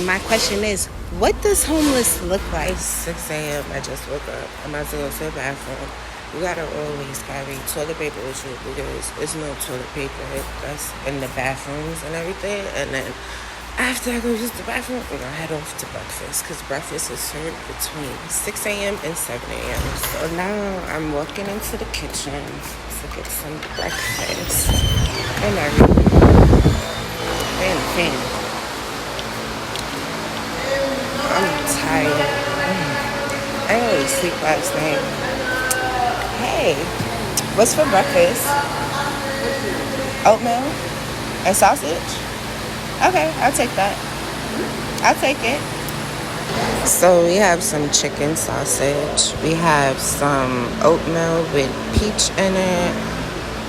my question is, what does homeless look like? 6 a.m. I just woke up. I'm about to go to the bathroom. You gotta always carry toilet paper with you because there's no toilet paper that's in the bathrooms and everything. And then after I go use the bathroom, we're gonna head off to breakfast because breakfast is served between 6 a.m. and 7 a.m. So now I'm walking into the kitchen to get some breakfast and everything. And I'm tired. I didn't really sleep last night. Hey, what's for breakfast? Oatmeal and sausage? Okay, I'll take that. I'll take it. So we have some chicken sausage. We have some oatmeal with peach in it.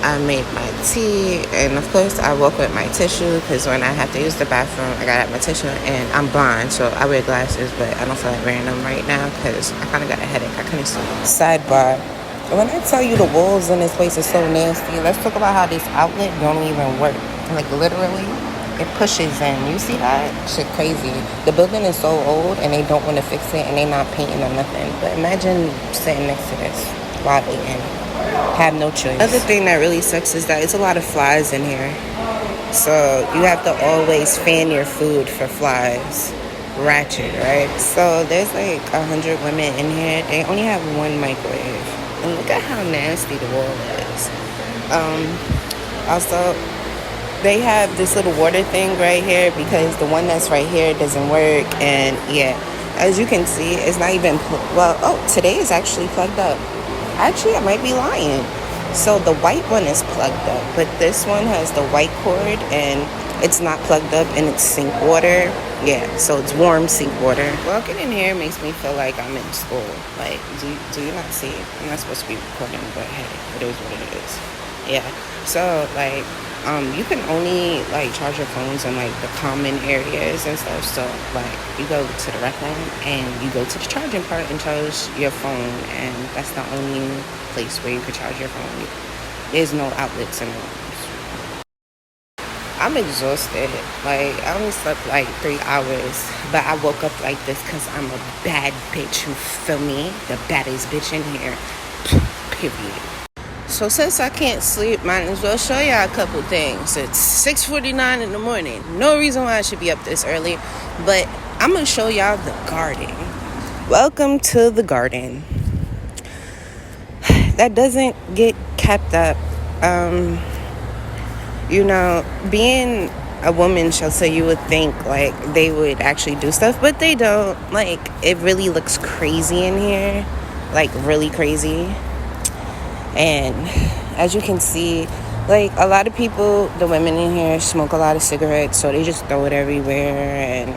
I made my tea, and of course I walk with my tissue because when I have to use the bathroom, I gotta have my tissue, and I'm blind, so I wear glasses, but I don't feel like wearing them right now because I kind of got a headache. I couldn't sleep. Sidebar. When I tell you the walls in this place is so nasty, let's talk about how this outlet don't even work. Like literally, it pushes in. You see that? Shit crazy. The building is so old, and they don't want to fix it, and they not painting or nothing. But imagine sitting next to this while eating. Have no choice. Other thing that really sucks is that it's a lot of flies in here. So you have to always fan your food for flies. Ratchet, right? So there's like 100 women in here. They only have one microwave. And look at how nasty the wall is. Also, they have this little water thing right here because the one that's right here doesn't work. And yeah, as you can see, it's not even, today is actually plugged up. Actually, I might be lying. So the white one is plugged up, but this one has the white cord and it's not plugged up and it's sink water. Yeah, so it's warm sink water. Walking in here makes me feel like I'm in school. Like, do you not see? I'm not supposed to be recording, but hey, it is what it is. Yeah, so like, you can only like charge your phones in like the common areas and stuff. So like you go to the rec room and you go to the charging part and charge your phone, and that's the only place where you can charge your phone. There's no outlets in the rooms. I'm exhausted. Like I only slept like 3 hours, but I woke up like this because I'm a bad bitch. You feel me? The baddest bitch in here. Period. So since I can't sleep, might as well show y'all a couple things. It's 6:49 in the morning. No reason why I should be up this early, but I'm going to show y'all the garden. Welcome to the garden. That doesn't get kept up. Being a woman shelter, you would think like they would actually do stuff, but they don't. Like, it really looks crazy in here. Like, really crazy. And as you can see, like a lot of people, the women in here smoke a lot of cigarettes, so they just throw it everywhere, and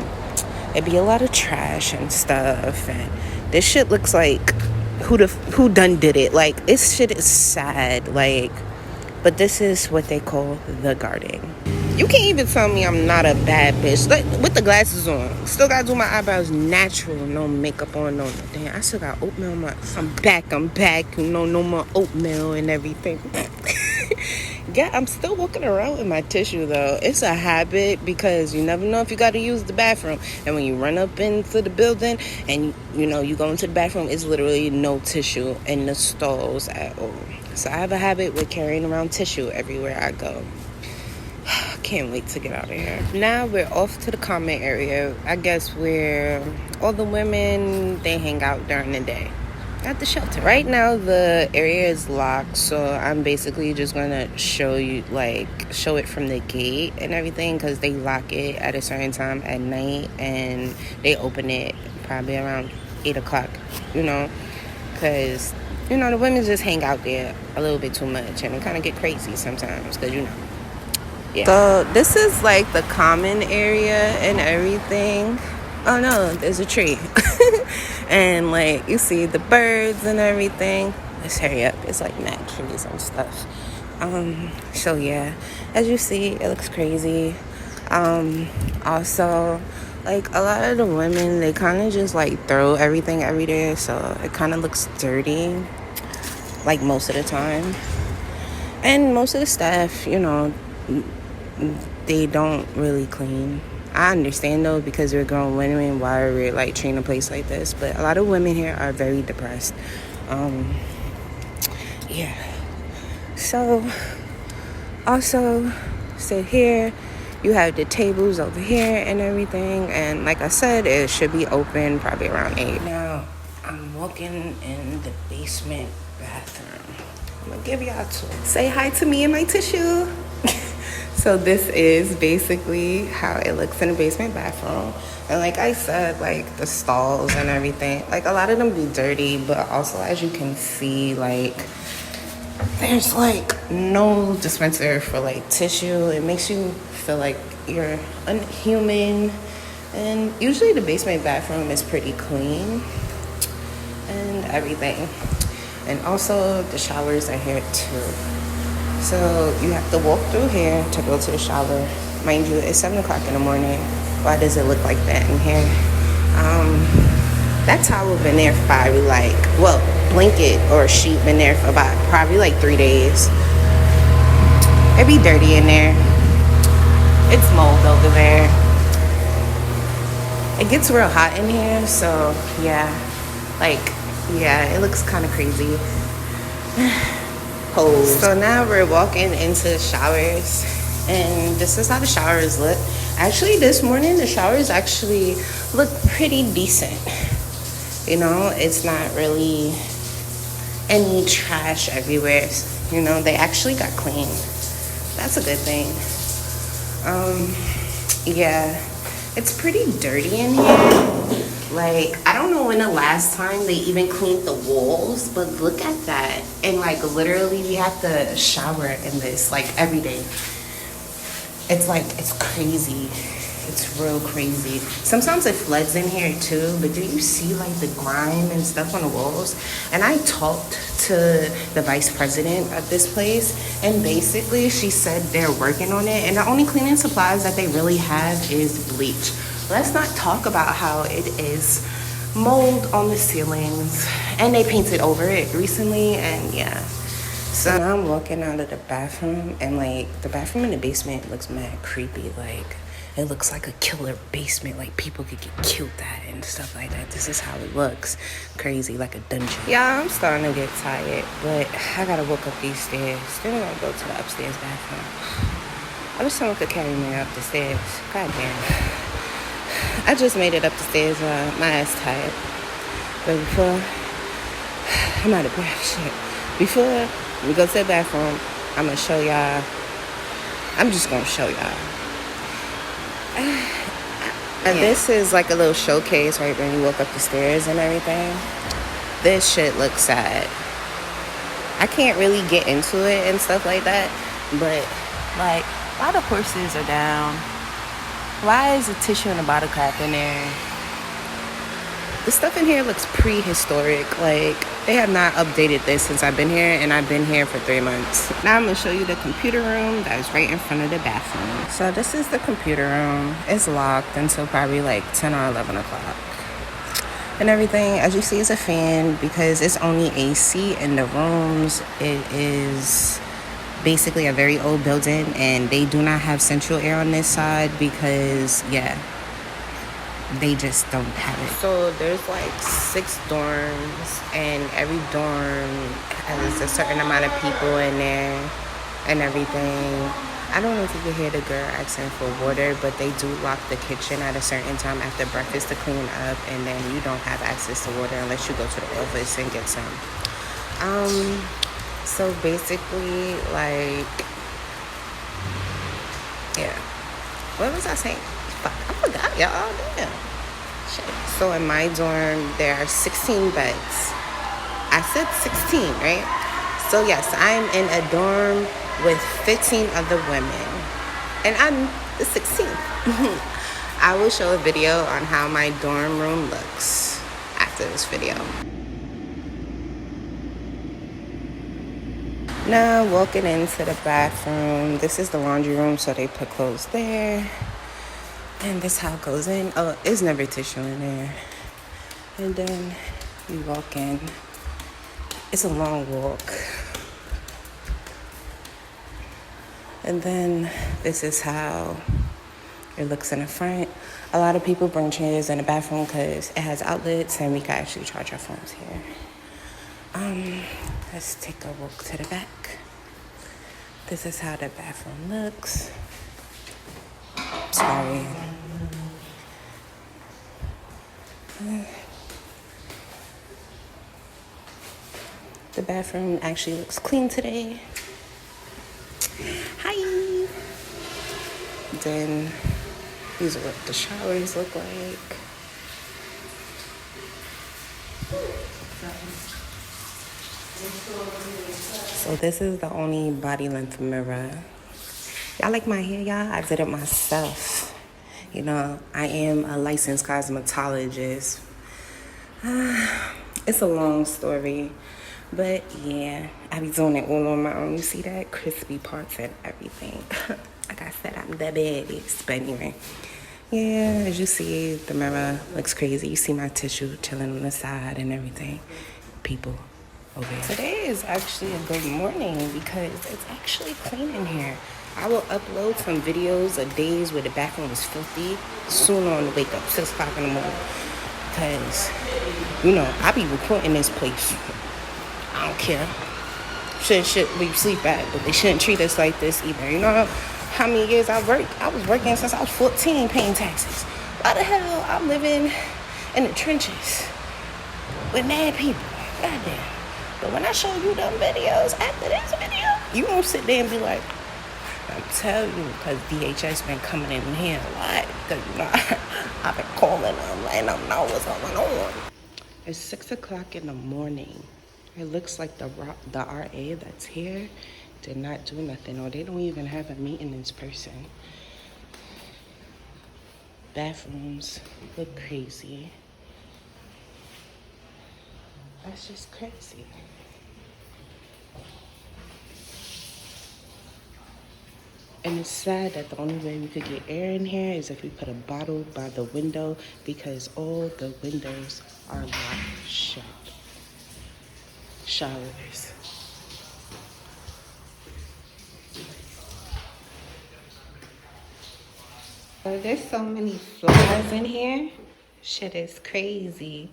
it'd be a lot of trash and stuff. And this shit looks like who done did it. Like, this shit is sad. Like, but this is what they call the garden. You can't even tell me I'm not a bad bitch. Like, with the glasses on. Still gotta do my eyebrows natural. No makeup on, no nothing. I still got oatmeal. I'm back. No more oatmeal and everything. Yeah, I'm still walking around with my tissue, though. It's a habit because you never know if you gotta use the bathroom. And when you run up into the building and, you go into the bathroom, it's literally no tissue in the stalls at all. So I have a habit with carrying around tissue everywhere I go. Can't wait to get out of here. Now we're off to the common area. I guess where all the women, they hang out during the day at the shelter. Right now the area is locked, so I'm basically just gonna show it from the gate and everything, because they lock it at a certain time at night and they open it probably around 8 o'clock, because the women just hang out there a little bit too much, and it kind of get crazy sometimes because yeah. So this is like the common area and everything. Oh no, there's a tree. And like you see the birds and everything. Let's hurry up. It's like mad trees and stuff. So yeah, as you see, it looks crazy. Also, like a lot of the women, they kind of just like throw everything every day, so it kind of looks dirty, like most of the time. And most of the staff, they don't really clean. I understand though, because we're grown women, why we're like treating a place like this. But a lot of women here are very depressed. Yeah. So also sit here. You have the tables over here and everything. And like I said, it should be open probably around 8. Now, I'm walking in the basement bathroom. I'm gonna give y'all a tour. Say hi to me and my tissue. So this is basically how it looks in the basement bathroom. And like I said, like the stalls and everything, like a lot of them be dirty, but also as you can see, like there's like no dispenser for like tissue. It makes you feel like you're unhuman. And usually the basement bathroom is pretty clean and everything. And also the showers are here too. So you have to walk through here to go to the shower. Mind you, it's 7 o'clock in the morning. Why does it look like that in here? That towel been there for probably like, well, blanket or sheet been there for about probably like 3 days. It be dirty in there. It's mold over there. It gets real hot in here, so yeah. Like, yeah, it looks kind of crazy. So now we're walking into the showers, and this is how the showers look. Actually, this morning the showers actually look pretty decent. You know, it's not really any trash everywhere. You know, they actually got clean. That's a good thing. Yeah, it's pretty dirty in here. Like, I don't know when the last time they even cleaned the walls, but look at that. And like literally we have to shower in this like every day. It's like, it's crazy. It's real crazy. Sometimes it floods in here too, but do you see like the grime and stuff on the walls? And I talked to the vice president of this place, and basically she said they're working on it, and the only cleaning supplies that they really have is bleach. Let's not talk about how it is mold on the ceilings, and they painted over it recently, and yeah. So now I'm walking out of the bathroom, and like the bathroom in the basement looks mad creepy. Like it looks like a killer basement, like people could get killed at and stuff like that. This is how it looks. Crazy, like a dungeon. Yeah, I'm starting to get tired, but I gotta walk up these stairs. Then I'm gonna go to the upstairs bathroom. I wish someone could carry me up the stairs. God damn. I just made it up the stairs. My ass tired. But before, I'm out of breath. Shit. Before we go to the bathroom, I'm gonna show y'all. I'm just gonna show y'all. And this is like a little showcase right when you walk up the stairs and everything. This shit looks sad. I can't really get into it and stuff like that, but like, why the horses are down? Why is the tissue and the bottle cap in there? The stuff in here looks prehistoric. Like, they have not updated this since I've been here, and I've been here for 3 months. Now I'm gonna show you the computer room that is right in front of the bathroom. So this is the computer room. It's locked until probably like 10 or 11 o'clock. And everything, as you see, is a fan because it's only AC in the rooms. It is basically a very old building, and they do not have central air on this side because, yeah, they just don't have it. So there's like 6 dorms, and every dorm has a certain amount of people in there and everything. I don't know if you can hear the girl asking for water, but they do lock the kitchen at a certain time after breakfast to clean up, and then you don't have access to water unless you go to the office and get some. So basically, like, yeah. What was I saying? Fuck, I forgot, y'all. Damn. Shit. So in my dorm, there are 16 beds. I said 16, right? So yes, I'm in a dorm with 15 other women, and I'm the 16th. I will show a video on how my dorm room looks after this video. Now walking into the bathroom, this is the laundry room, so they put clothes there, and this how it goes in. Oh, there's never tissue in there. And then you walk in. It's a long walk. And then this is how it looks in the front. A lot of people bring chairs in the bathroom because it has outlets and we can actually charge our phones here. Let's take a walk to the back. This is how the bathroom looks. Sorry. The bathroom actually looks clean today. Hi. Then these are what the showers look like. So this is the only body length mirror. Y'all like my hair, y'all? I did it myself. You know, I am a licensed cosmetologist. It's a long story. But yeah, I be doing it all on my own. You see that? Crispy parts and everything. Like I said, I'm the baddest. But anyway, yeah, as you see, the mirror looks crazy. You see my tissue chilling on the side and everything. People over here. Today is actually a good morning because it's actually clean in here. I will upload some videos of days where the bathroom is filthy soon on to wake up, 6 o'clock in the morning. Because, you know, I be recording this place. I don't care. Shit where you sleep at, but they shouldn't treat us like this either. You know how many years I worked? I was working since I was 14 paying taxes. Why the hell I'm living in the trenches with mad people? Goddamn. But when I show you them videos after this video, you won't sit there and be like, I'm telling you, because DHS been coming in here a lot. Because, you know, I've been calling them, letting them know what's going on. It's 6 o'clock in the morning. It looks like the RA that's here did not do nothing, or they don't even have a maintenance person. Bathrooms look crazy. That's just crazy. And it's sad that the only way we could get air in here is if we put a bottle by the window because all the windows are locked shut. Showers. There's so many flies in here. Shit is crazy.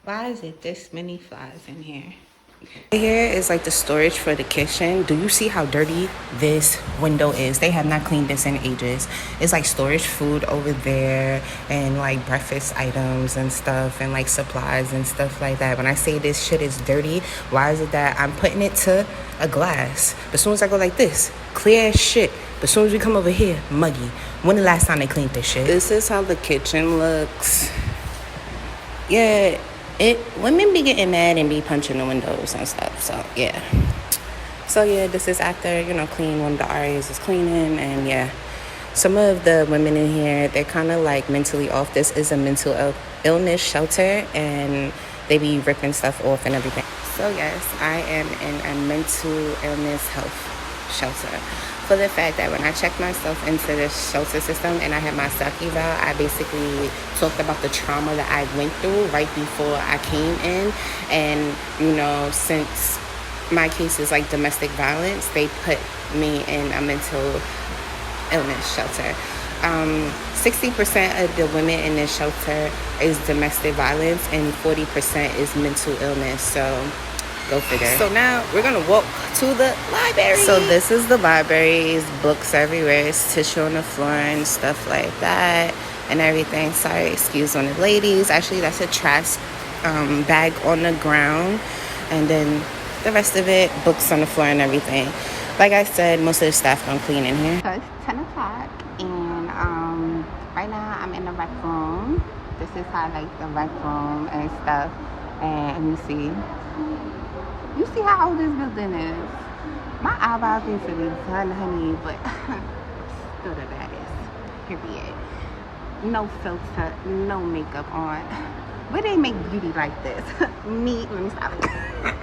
Why is it this many flies in here? Here is like the storage for the kitchen. Do you see how dirty this window is? They have not cleaned this in ages. It's like storage food over there and like breakfast items and stuff and like supplies and stuff like that. When I say this shit is dirty, why is it that I'm putting it to a glass? But as soon as I go like this, clear as shit. But as soon as we come over here, muggy. When the last time they cleaned this shit? This is how the kitchen looks. Yeah. Women be getting mad and be punching the windows and stuff. So yeah, this is after, you know, clean when the RAs is cleaning. And yeah, some of the women in here, they're kind of like mentally off. This is a mental illness shelter and they be ripping stuff off and everything. So yes, I am in a mental illness health shelter. For the fact that when I checked myself into the shelter system and I had my self eval, I basically talked about the trauma that I went through right before I came in. And, you know, since my case is like domestic violence, they put me in a mental illness shelter. 60% of the women in this shelter is domestic violence and 40% is mental illness. So go figure. So now we're gonna walk to the library. So this is the library. Books everywhere. It's tissue on the floor and stuff like that and everything. Sorry, excuse on the ladies. Actually, that's a trash bag on the ground. And then the rest of it, books on the floor and everything. Like I said, most of the staff don't clean in here. So it's 10 o'clock and right now I'm in the rec room. This is how like the rec room and stuff. And you see how old this building is. My eyebrows need to be done, honey, but still the baddest. Period. No filter, no makeup on. Where they make beauty like this? Me, let me stop it.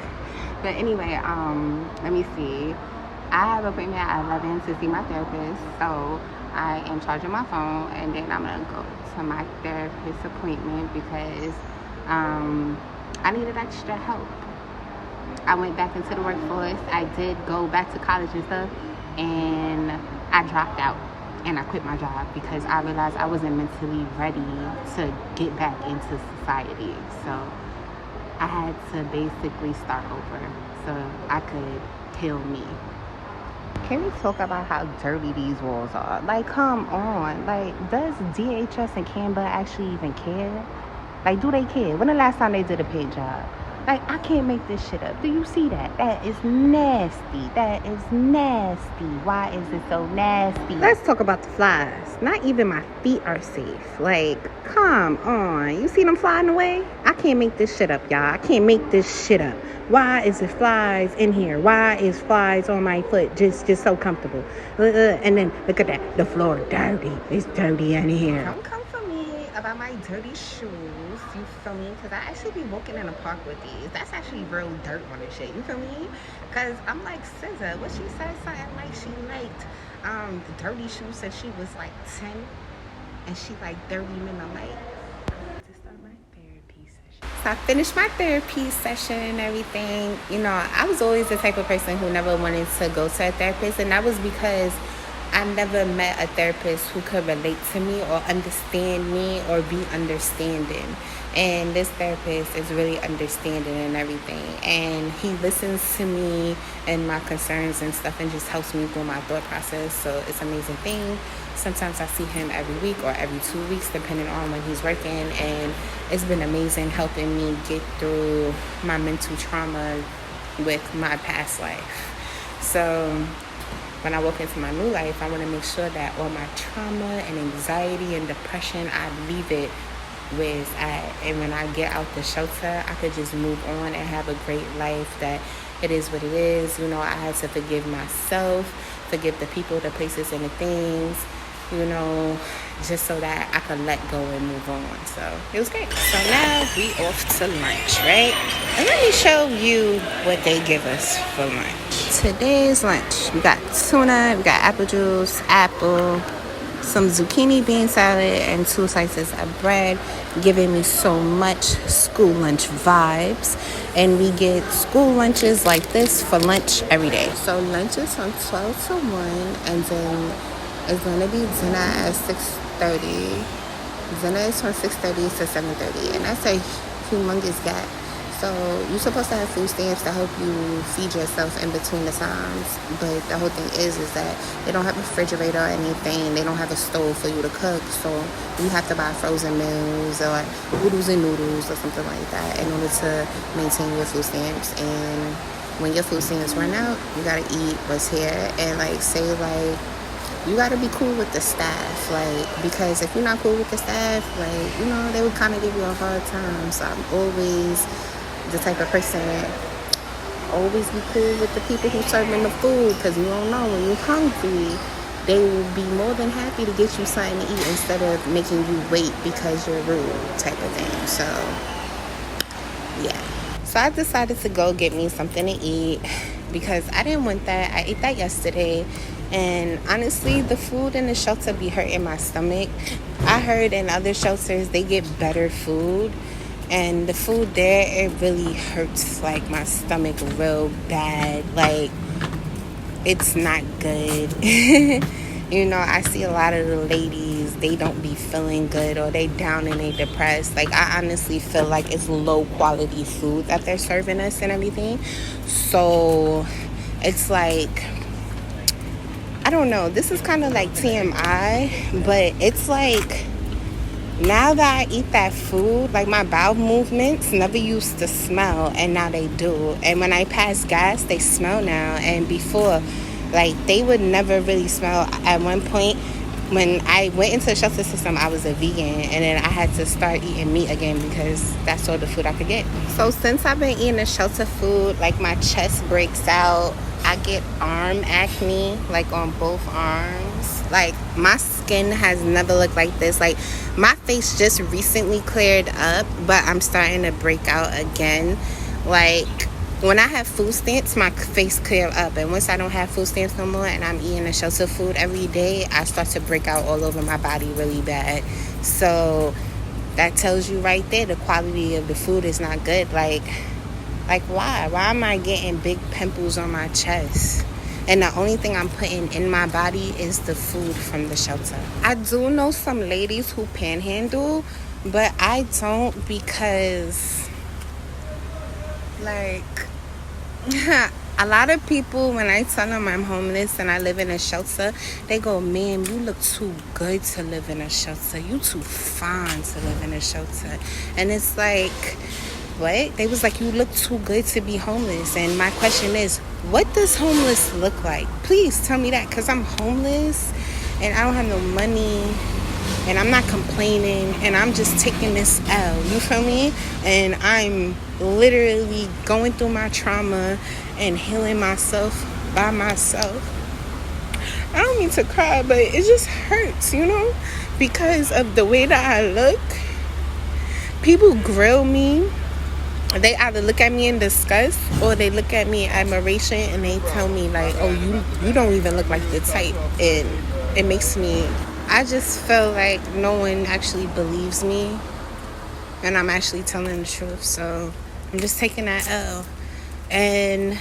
But anyway, let me see. I have an appointment at 11 to see my therapist, so I am charging my phone, and then I'm gonna go to my therapist appointment because I needed extra help. I went back into the workforce. I did go back to college and stuff, and I dropped out. and I quit my job because I realized I wasn't mentally ready to get back into society. So I had to basically start over so I could heal me. Can we talk about how dirty these walls are? Like, come on. Like, does DHS and Canva actually even care? Like, do they care? When the last time they did a paid job? Like, I can't make this shit up. Do you see that? That is nasty. That is nasty. Why is it so nasty? Let's talk about the flies. Not even my feet are safe. Like, come on. You see them flying away? I can't make this shit up, y'all. I can't make this shit up. Why is it flies in here? Why is flies on my foot just so comfortable? And then, look at that. The floor dirty. It's dirty in here. Don't come for me about my dirty shoes. You feel me? Because I actually be walking in the park with these. That's actually real dirt on the shit. You feel me? Because I'm like SZA. What she said something like she liked dirty shoes since she was like 10. And she like 30 minutes late. To start my therapy session. So I finished my therapy session and everything. You know, I was always the type of person who never wanted to go to a therapist. And that was because I never met a therapist who could relate to me or understand me or be understanding. And this therapist is really understanding and everything. And he listens to me and my concerns and stuff and just helps me through my thought process. So it's an amazing thing. Sometimes I see him every week or every 2 weeks, depending on when he's working. And it's been amazing helping me get through my mental trauma with my past life. So when I walk into my new life, I want to make sure that all my trauma and anxiety and depression, I leave it where it's at. And when I get out the shelter, I could just move on and have a great life. That it is what it is. You know, I had to forgive myself, forgive the people, the places, and the things, you know, just so that I could let go and move on. So it was great. So now we off to lunch, right? And let me show you what they give us for lunch. Today's lunch, we got tuna, we got apple juice, apple, some zucchini bean salad, and 2 slices of bread, giving me so much school lunch vibes. And we get school lunches like this for lunch every day. So lunch is from 12 to 1, and then it's going to be dinner at 6:30. Dinner is from 6:30 to 7:30, and that's a humongous gap. So you're supposed to have food stamps to help you feed yourself in between the times. But the whole thing is that they don't have a refrigerator or anything. They don't have a stove for you to cook. So you have to buy frozen meals or oodles and noodles or something like that in order to maintain your food stamps. And when your food stamps run out, you got to eat what's here. And like say like you got to be cool with the staff. Like, because if you're not cool with the staff, like, you know, they would kind of give you a hard time. So I'm always the type of person always be cool with the people who serving the food, because you don't know when you're hungry, they will be more than happy to get you something to eat instead of making you wait because you're rude type of thing. So yeah, so I decided to go get me something to eat because I didn't want that. I ate that yesterday, and honestly the food in the shelter be hurting my stomach. I heard in other shelters they get better food, and the food there, it really hurts like my stomach real bad. Like, it's not good. You know, I see a lot of the ladies, they don't be feeling good, or they down and they depressed. Like, I honestly feel like it's low quality food that they're serving us and everything. So it's like, I don't know, this is kind of like TMI, but it's like, now that I eat that food, like my bowel movements never used to smell, and now they do. And when I pass gas, they smell now. And before, like, they would never really smell. At one point, when I went into the shelter system, I was a vegan, and then I had to start eating meat again because that's all the food I could get. So since I've been eating the shelter food, like my chest breaks out. I get arm acne, like on both arms. Like, my skin has never looked like this. Like, my face just recently cleared up, but I'm starting to break out again. Like, when I have food stamps, my face clear up. And once I don't have food stamps no more and I'm eating the shelter food every day, I start to break out all over my body really bad. So that tells you right there the quality of the food is not good. Like why? Why am I getting big pimples on my chest? and the only thing I'm putting in my body is the food from the shelter. I do know some ladies who panhandle, but I don't because, like, a lot of people, when I tell them I'm homeless and I live in a shelter, they go, "Man, you look too good to live in a shelter. You too fine to live in a shelter." And it's like, what? They was like, "You look too good to be homeless." And my question is, what does homeless look like? Please tell me that, because I'm homeless and I don't have no money and I'm not complaining and I'm just taking this L, you feel me? And I'm literally going through my trauma and healing myself by myself. I don't mean to cry, but it just hurts, because of the way that I look. People grill me. They either look at me in disgust or they look at me in admiration and they tell me like, "Oh, you don't even look like the type." And it makes me, I just feel like no one actually believes me and I'm actually telling the truth. So I'm just taking that L. And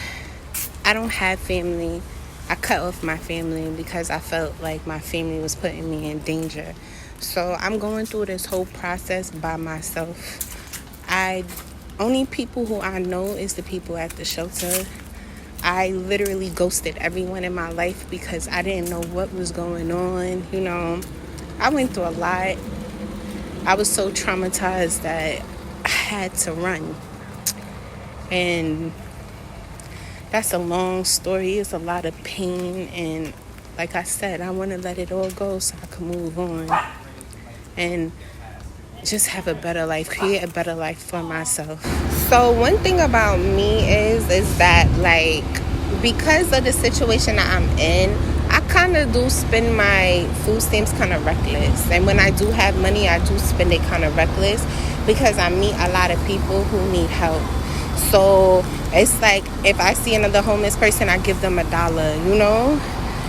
I don't have family. I cut off my family because I felt like my family was putting me in danger. So I'm going through this whole process by myself. Only people who I know is the people at the shelter. I literally ghosted everyone in my life because I didn't know what was going on. I went through a lot. I was so traumatized that I had to run. And that's a long story. It's a lot of pain. And like I said, I want to let it all go so I can move on and just have a better life, create a better life for myself. So one thing about me is that, like, because of the situation that I'm in, I kind of do spend my food stamps kind of reckless. And when I do have money, I do spend it kind of reckless because I meet a lot of people who need help. So it's like if I see another homeless person, I give them $1,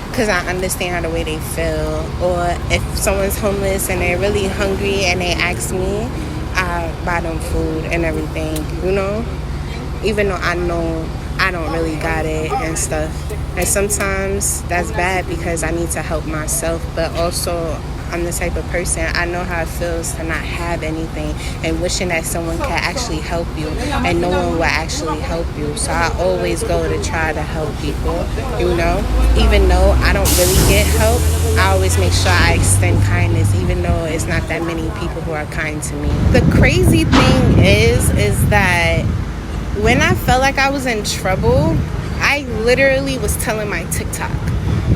because I understand the way they feel. Or if someone's homeless and they're really hungry and they ask me, I buy them food and everything, even though I know I don't really got it and stuff. And sometimes that's bad because I need to help myself, but also I'm the type of person, I know how it feels to not have anything and wishing that someone can actually help you, and no one will actually help you. So I always go to try to help people, even though I don't really get help. I always make sure I extend kindness, even though it's not that many people who are kind to me. The crazy thing is that when I felt like I was in trouble, I literally was telling my TikTok.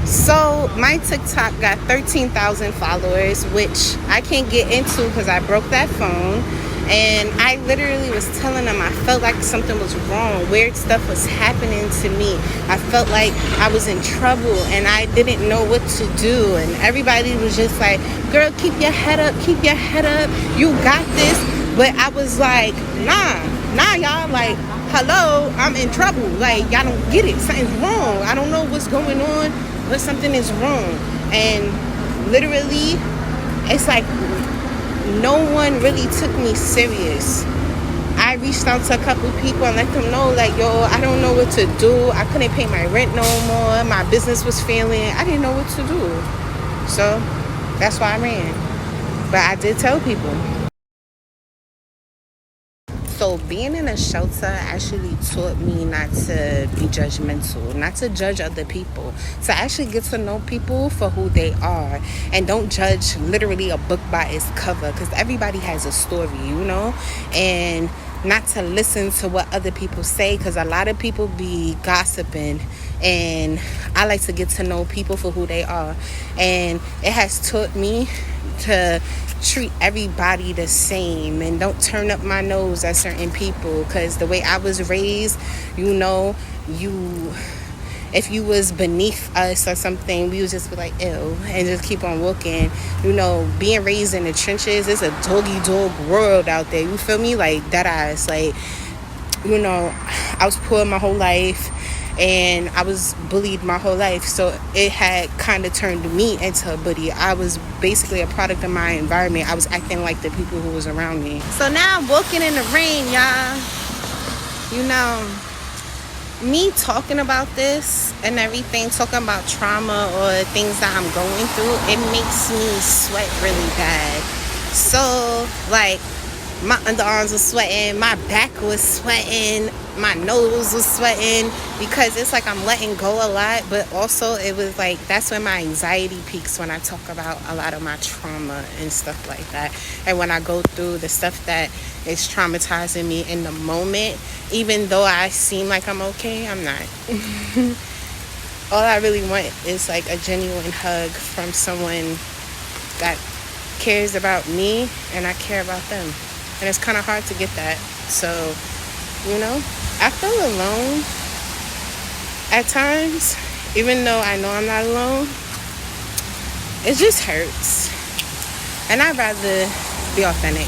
So my TikTok got 13,000 followers, which I can't get into because I broke that phone. And I literally was telling them I felt like something was wrong. Weird stuff was happening to me. I felt like I was in trouble and I didn't know what to do. And everybody was just like, "Girl, keep your head up, keep your head up. You got this." But I was like, nah, y'all. Like, hello, I'm in trouble. Like, y'all don't get it. Something's wrong. I don't know what's going on, but something is wrong. And literally, it's like no one really took me serious. I reached out to a couple people and let them know, like, yo, I don't know what to do. I couldn't pay my rent no more. My business was failing. I didn't know what to do. So that's why I ran. But I did tell people. So being in a shelter actually taught me not to be judgmental, not to judge other people, to actually get to know people for who they are, and don't judge literally a book by its cover, because everybody has a story, and not to listen to what other people say, because a lot of people be gossiping, and I like to get to know people for who they are. And it has taught me to treat everybody the same and don't turn up my nose at certain people, because the way I was raised, if you was beneath us or something, we would just be like, ew, and just keep on walking. Being raised in the trenches, it's a doggy dog world out there, you feel me? Like, that ass, like, I was poor my whole life and I was bullied my whole life, so it had kind of turned me into a bully. I was basically a product of my environment. I was acting like the people who was around me. So now I'm walking in the rain, y'all. me talking about this and everything, talking about trauma or things that I'm going through, it makes me sweat really bad. So, like, my underarms were sweating, my back was sweating, my nose was sweating, because it's like I'm letting go a lot, but also it was like that's when my anxiety peaks, when I talk about a lot of my trauma and stuff like that, and when I go through the stuff that is traumatizing me in the moment. Even though I seem like I'm okay, I'm not. All I really want is like a genuine hug from someone that cares about me and I care about them. And it's kind of hard to get that. So, I feel alone at times, even though I know I'm not alone. It just hurts. And I'd rather be authentic.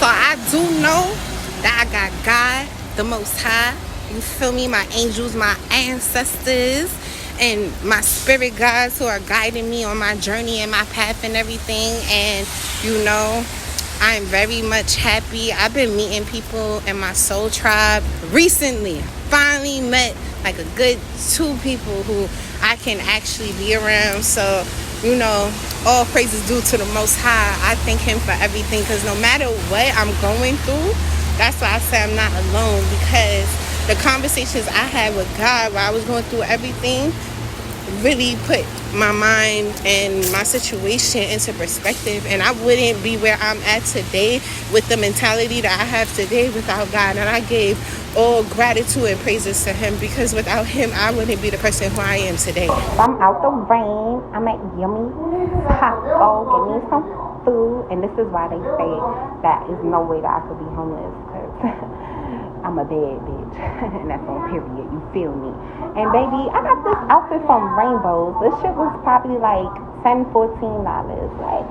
So I do know that I got God, the Most High. You feel me? My angels, my ancestors, and my spirit guides who are guiding me on my journey and my path and everything. And, I'm very much happy. I've been meeting people in my soul tribe recently. Finally met like a good 2 people who I can actually be around. So, all praises due to the Most High. I thank Him for everything, because no matter what I'm going through, that's why I say I'm not alone, because the conversations I had with God while I was going through everything really put my mind and my situation into perspective, and I wouldn't be where I'm at today with the mentality that I have today without God. And I gave all gratitude and praises to Him, because without Him I wouldn't be the person who I am today. I'm out the rain. I'm at Yummy Taco getting me some food, and this is why they say that is no way that I could be homeless, because I'm a bad bitch. And that's on period. You feel me? And baby, I got this outfit from Rainbows. This shit was probably like $10-14. Like,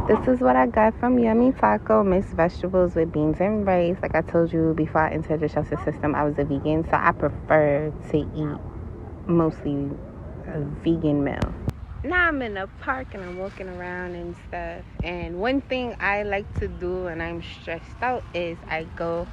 this is what I got from Yummy Taco. Mixed vegetables with beans and rice. Like I told you before I entered the shelter system, I was a vegan, so I prefer to eat mostly a vegan meal. Now I'm in a park and I'm walking around and stuff. And one thing I like to do when I'm stressed out is I go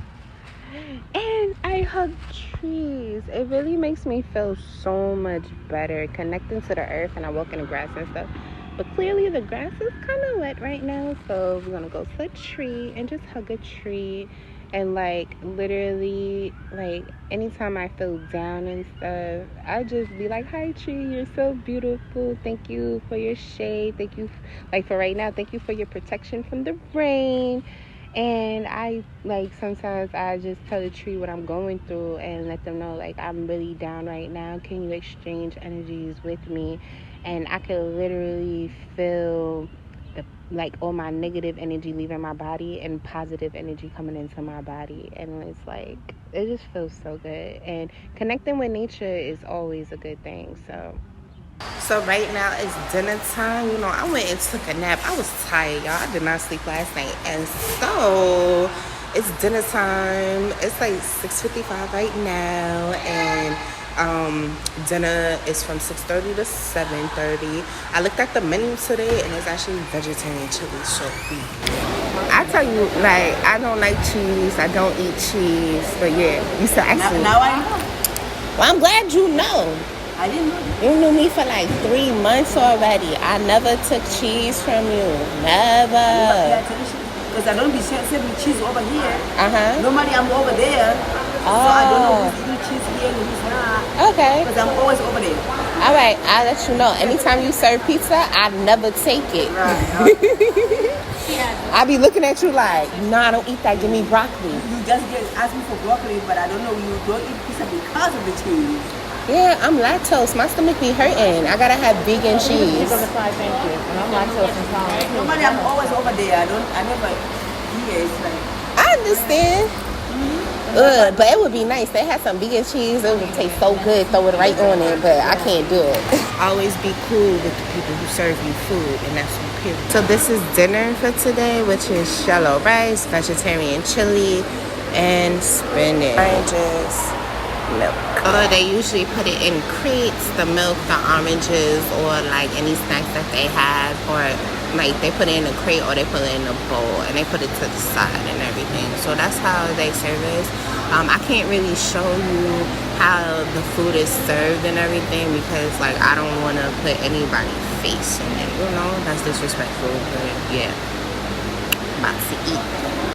and I hug trees. It really makes me feel so much better connecting to the earth, and I walk in the grass and stuff. But clearly the grass is kind of wet right now, so we're gonna go to a tree and just hug a tree. And like literally, like anytime I feel down and stuff, I just be like, hi tree, you're so beautiful, thank you for your shade, thank you, like for right now, thank you for your protection from the rain. And I like sometimes I just tell the tree what I'm going through and let them know like I'm really down right now, can you exchange energies with me? And I could literally feel like all my negative energy leaving my body and positive energy coming into my body. And it's like, it just feels so good. And connecting with nature is always a good thing. So right now it's dinner time. I went and took a nap. I was tired, y'all. I did not sleep last night. And so it's dinner time. It's like 6:55 right now. And dinner is from 6:30 to 7:30. I looked at the menu today and it's actually vegetarian chili. So I tell you, like, I don't like cheese. I don't eat cheese. But yeah, you said actually. Now I know. Well, I'm glad you know. I didn't know that. You knew me for like 3 months already. I never took cheese from you. Never. Because I don't be serving cheese over here. Uh-huh. Normally I'm over there. So I don't know who's eating cheese here and who's not. Okay. Because I'm always over there. All right, I'll let you know. Anytime you serve pizza, I never take it. Right. I be looking at you like, nah, don't eat that. Give me broccoli. You just ask me for broccoli, but I don't know you don't eat pizza because of the cheese. Yeah, I'm lactose. My stomach be hurting. I gotta have vegan cheese. Thank you. And I'm lactose intolerant. Normally I'm always over there. I never here. It's like I understand. But it would be nice. They had some vegan cheese. It would taste so good. Throw it right on it, but I can't do it. Always be cool with the people who serve you food, and that's on period. So this is dinner for today, which is yellow rice, vegetarian chili, and spinach. Oranges, milk. They usually put it in crates, the milk, the oranges, or like any snacks that they have, or Like, they put it in a crate or they put it in a bowl and they put it to the side and everything. So that's how they serve us. I can't really show you how the food is served and everything because, like, I don't want to put anybody's face in it, you know? That's disrespectful, but yeah. About to eat.